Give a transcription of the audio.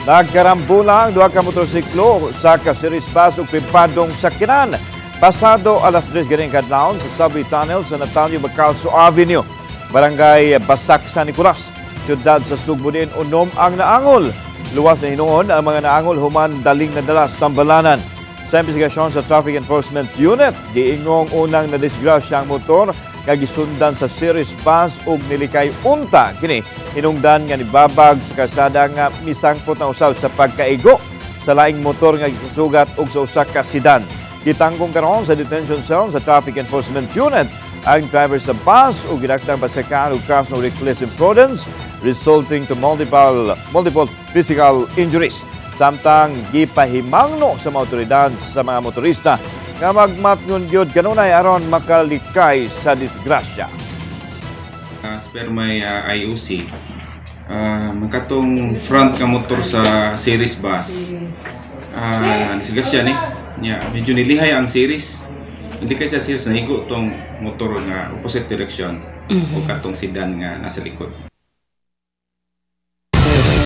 Nagkarambulang duha ka motorsiklo sa ka-series bus ug pipadong sakyanan. Pasado alas 3 ganing kadlawon sa subway tunnel sa Natalio Bacalso Avenue, Barangay Basak, San Nicolas, siyudad sa Sugbo din unom ang naangol. Luwas na hinuon ang mga naangol human daling nadala sa tambalanan. Sa investigasyon sa Traffic Enforcement Unit, giingong unang nadisgrasya ang motor kagisundan sa series bus ug nilikay unta kini hinungdan nga nibabag sa kalsada nga misangpot na usab sa pagkaigo sa laing motor nga gisugat og sa usa ka sedan. Gitanggong karon sa detention cell sa Traffic Enforcement Unit ang driver sa bus ug ginaktang pasakaan og kaso ng reckless imprudence resulting to multiple physical injuries. Samtang gipahimangno sa mga otoridad sa mga motorista nga magmatngon gyud kanunay aron makalikay sa disgrasya. Spare may IOC, magkatong front ka motor sa series bus. Disgrasya ni, medyo nilihay ang series. Hindi kay sa series nahigo tong motor nga opposite direction o katong sedan nga nasa likod.